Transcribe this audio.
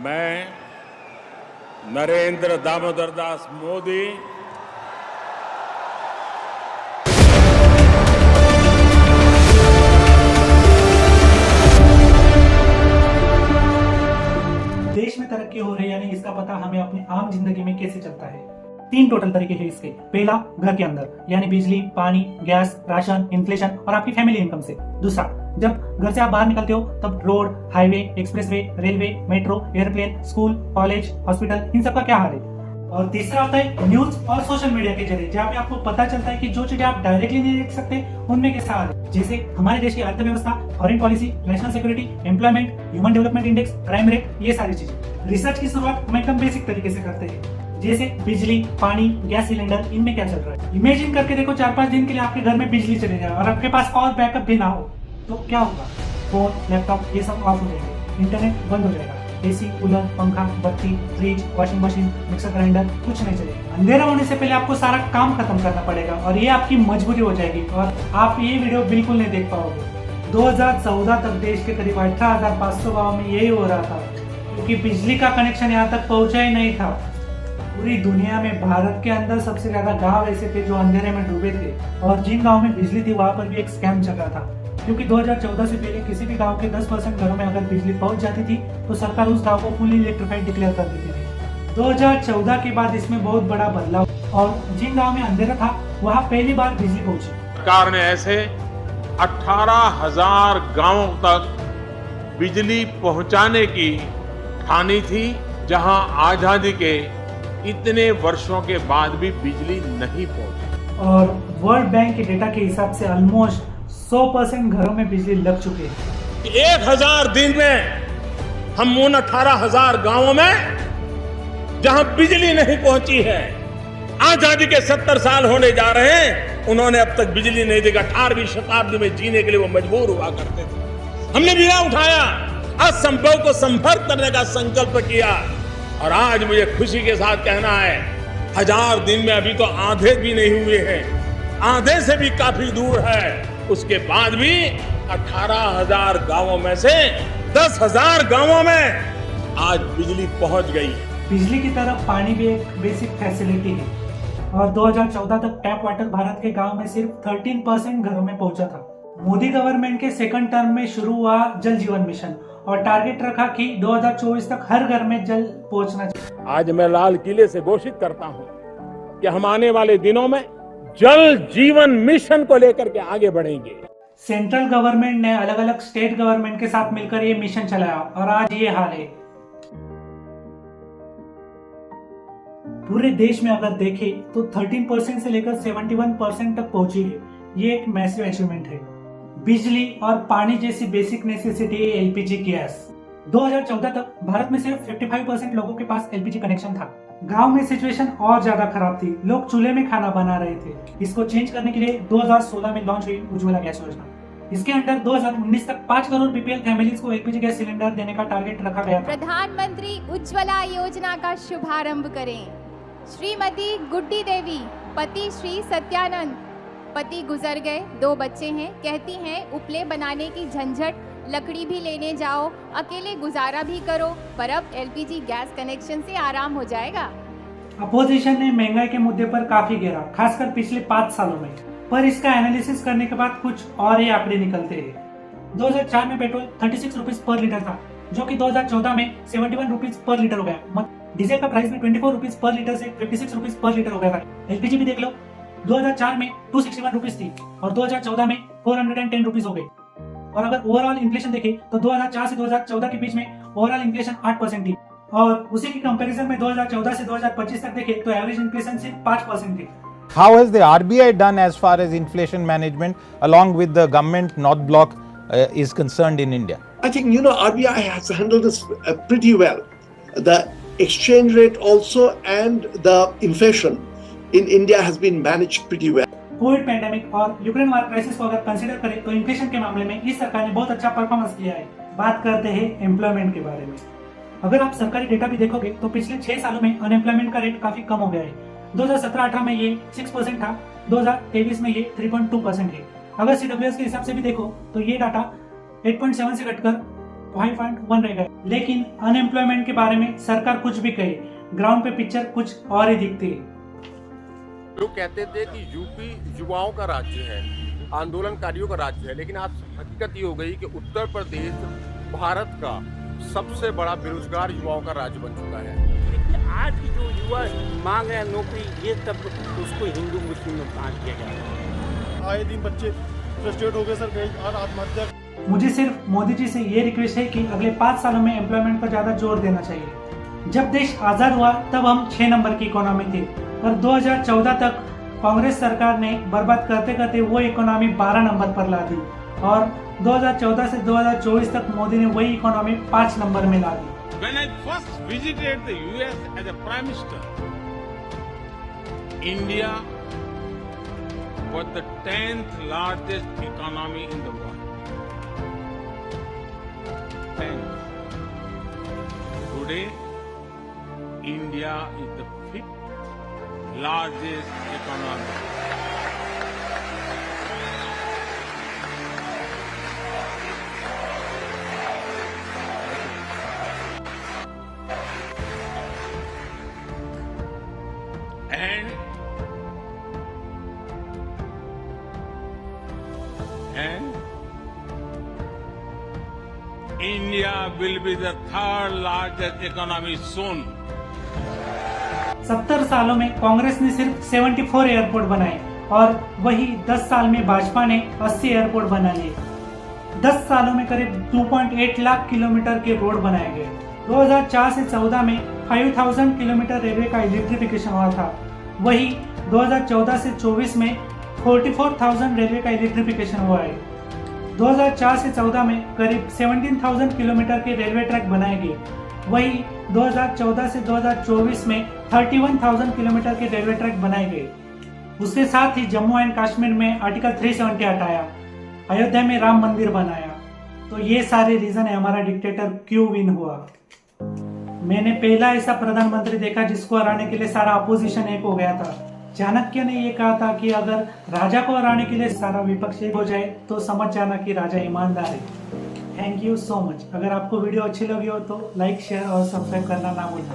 मैं नरेंद्र दामोदर दास मोदी देश में तरक्की हो रही है या नहीं इसका पता हमें अपनी आम जिंदगी में कैसे चलता है। 3 टोटल तरीके हैं इसके। पहला, घर के अंदर यानी बिजली, पानी, गैस, राशन, इन्फ्लेशन और आपकी फैमिली इनकम से। दूसरा, जब घर से आप बाहर निकलते हो तब road, highway, expressway, railway, metro, airplane, school, college, hospital, इन सबका क्या हाल है। और तीसरा होता है न्यूज और सोशल मीडिया के जरिए, जहाँ पे आपको पता चलता है कि जो चीजें आप डायरेक्टली नहीं देख सकते उनमें कैसा हाल है, जैसे हमारे देश की अर्थव्यवस्था, foreign policy, national security, employment, human development index, crime rate, ये सारी चीजें। रिसर्च की शुरुआत हम एकदम बेसिक तरीके से करते हैं, जैसे बिजली, पानी, गैस सिलेंडर, इनमें क्या चल रहा है। इमेजिन करके देखो 4-5 दिन के लिए आपके घर में बिजली चले जाए और आपके पास पावर बैकअप भी ना हो तो क्या होगा। फोन, लैपटॉप ये सब ऑफ हो जाएंगे, इंटरनेट बंद हो जाएगा, एसी, कूलर, पंखा, बत्ती, fridge, washing machine, mixer grinder कुछ नहीं चलेगा। अंधेरा होने से पहले आपको सारा काम खत्म करना पड़ेगा और ये आपकी मजबूरी हो जाएगी और आप ये वीडियो बिल्कुल नहीं देख पाओगे। 2014 तक देश के करीब 18,500 गाँव में यही हो रहा था, क्योंकि बिजली का कनेक्शन यहाँ तक पहुंचा ही नहीं था। पूरी दुनिया में भारत के अंदर सबसे ज्यादा गांव ऐसे थे जो अंधेरे में डूबे थे, और जिन गाँव में बिजली थी वहां पर भी एक स्कैम चल रहा था, क्योंकि 2014 से पहले किसी भी गांव के 10% घरों में अगर बिजली पहुंच जाती थी तो सरकार उस गांव को फुली इलेक्ट्रिफाइड डिक्लेयर कर देती थी। 2014 के बाद इसमें बहुत बड़ा बदलाव और जिन गांव में अंधेरा था वहां पहली बार बिजली पहुंची। सरकार ने ऐसे 18,000 गांवों तक बिजली पहुंचाने की ठानी थी, जहां आजादी के इतने वर्षों के बाद भी बिजली नहीं पहुंची। और वर्ल्ड बैंक के डेटा के हिसाब से ऑलमोस्ट 100% घरों में बिजली लग चुकी है। 1000 दिन में हम उन 18,000 गांवों में जहां बिजली नहीं पहुंची है, आजादी के 70 साल होने जा रहे हैं, उन्होंने अब तक बिजली नहीं दी। 18वीं शताब्दी में जीने के लिए वो मजबूर हुआ करते थे। हमने बीड़ा उठाया, असंभव को संभव करने का संकल्प किया और आज मुझे खुशी के साथ कहना है 1000 दिन में अभी तो आधे भी नहीं हुए हैं, आधे से भी काफी दूर है। उसके बाद भी 18,000 गांवों में से 10,000 गांवों में आज बिजली पहुंच गई है। बिजली की तरह पानी भी एक बेसिक फैसिलिटी है और 2014 तक टैप वाटर भारत के गांव में सिर्फ 13% घरों में पहुंचा था। मोदी गवर्नमेंट के सेकंड टर्म में शुरू हुआ जल जीवन मिशन और टारगेट रखा कि 2024 तक हर घर में जल पहुंचना चाहिए। आज मैं लाल किले से घोषित करता हूं कि हम आने वाले दिनों में जल जीवन मिशन को लेकर के आगे बढ़ेंगे। सेंट्रल गवर्नमेंट ने अलग अलग स्टेट गवर्नमेंट के साथ मिलकर ये मिशन चलाया और आज ये हाल है। पूरे देश में अगर देखें तो 13% से लेकर 71% तक पहुंची है। ये एक मैसिव अचीवमेंट है। बिजली और पानी जैसी बेसिक नेसेसिटी है एलपीजी गैस। 2014 तक भारत में सिर्फ 55% लोगों के पास एलपीजी कनेक्शन था। गांव में सिचुएशन और ज्यादा खराब थी, लोग चूल्हे में खाना बना रहे थे। इसको चेंज करने के लिए 2016 में लॉन्च हुई उज्ज्वला गैस योजना। इसके अंडर 2019 तक 5 करोड़ बीपीएल फैमिलीज को एलपीजी गैस सिलेंडर देने का टारगेट रखा गया था। प्रधानमंत्री उज्ज्वला योजना का शुभारंभ करें। श्रीमती गुड्डी देवी, पति श्री सत्यानंद, पति गुजर गए, 2 बच्चे हैं। कहती हैं उपले बनाने की झंझट, लकड़ी भी लेने जाओ, अकेले गुजारा भी करो, पर अब एलपीजी गैस कनेक्शन से आराम हो जाएगा। अपोजिशन ने महंगाई के मुद्दे पर काफी घेरा, खासकर पिछले 5 सालों में, पर इसका एनालिसिस करने के बाद कुछ और ही आंकड़े निकलते हैं। 2004 में पेट्रोल 36 रुपीज पर लीटर था, जो कि 2014 में 71 रुपीज पर लीटर हो गया। डीजल का प्राइस में 24 रुपीज पर लीटर से 56 रुपीज पर लीटर हो गया था। एलपीजी भी देख लो, 2004 में 261 रुपीज थी और 2014 में 410 रुपीज हो गई। और अगर ओवरऑल इन्फ्लेशन देखें तो 2004 से 2014 के बीच में ओवरऑल इन्फ्लेशन 8% थी और उसी की कंपैरिजन में 2014 से 2025 तक देखें तो एवरेज इन्फ्लेशन सिर्फ 5% थी। How has the RBI done as far as inflation management along with the government North Bloc is concerned in India? I think, RBI has handled this pretty well. The exchange rate also and the inflation in India has been managed pretty well. Covid pandemic और Ukraine वार crisis को अगर consider करें तो inflation के मामले में इस सरकार ने बहुत अच्छा परफॉर्मेंस किया है। बात करते हैं एम्प्लॉयमेंट के बारे में। अगर आप सरकारी डेटा भी देखोगे तो पिछले 6 सालों में अनएम्प्लॉयमेंट का रेट काफी कम हो गया है। 2017-18 में ये 6% था, 2023 में ये 3.2% है। अगर CWS के हिसाब से भी देखो तो ये डाटा 8.7 से घटकर 5.1 रह गए। लेकिन अनएम्प्लॉयमेंट के बारे में सरकार कुछ भी कहे, ग्राउंड पे पिक्चर कुछ और ही दिखती है। लोग कहते थे कि यूपी युवाओं का राज्य है, आंदोलनकारियों का राज्य है, लेकिन आज हकीकत ये हो गई कि उत्तर प्रदेश भारत का सबसे बड़ा बेरोजगार युवाओं का राज्य बन चुका है। लेकिन आज की जो युवा मांग है नौकरी, ये सब उसको हिंदू मुस्लिम में बांट दिया जा रहा है। आए दिन बच्चे फ्रस्ट्रेट हो गए सर, कहीं और आत्महत्या। मुझे सिर्फ मोदी जी से ये रिक्वेस्ट है कि अगले 5 सालों में एम्प्लॉयमेंट पर ज्यादा जोर देना चाहिए। जब देश आजाद हुआ तब हम 6 नंबर की इकोनॉमी थे, और 2014 तक कांग्रेस सरकार ने बर्बाद करते करते वो इकोनॉमी 12 नंबर पर ला दी, और 2014 से 2024 तक मोदी ने वही इकोनॉमी 5 नंबर में ला दी। When I first visited the US as a Prime Minister, India was the 10th largest economy in the world. 10th. Today, India is the 5th largest economy. And India will be the 3rd largest economy soon. 70 सालों में कांग्रेस ने सिर्फ 74 airport बनाए, और वही 10 साल में भाजपा ने 80 एयरपोर्ट बना लिए। 10 सालों में करीब 2.8 लाख किलोमीटर के रोड बनाए गए। 2004 से 14 में 5000 किलोमीटर रेलवे का इलेक्ट्रिफिकेशन हुआ था। वही 2014 से 24 में 44,000 रेलवे का इलेक्ट्रिफिकेशन हुआ है। 2004 से 14 में करीब 17,000 किलोमीटर के रेलवे ट्रैक बनाए गए। वही 2014 से 2024 में 31,000 किलोमीटर के रेलवे ट्रैक बनाए गए। उसके साथ ही जम्मू एंड कश्मीर में आर्टिकल 370 हटाया, अयोध्या में राम मंदिर बनाया। तो ये सारे रीजन है हमारा डिक्टेटर क्यों विन हुआ। मैंने पहला ऐसा प्रधानमंत्री देखा जिसको हराने के लिए सारा अपोजिशन एक हो गया था। चाणक्य ने ये कहा था कि अगर राजा को हराने के लिए सारा विपक्ष एक हो जाए तो समझ जाना कि राजा ईमानदार है। Thank you so much. अगर आपको वीडियो अच्छी लगी हो तो लाइक, शेयर और सब्सक्राइब करना ना भूलना।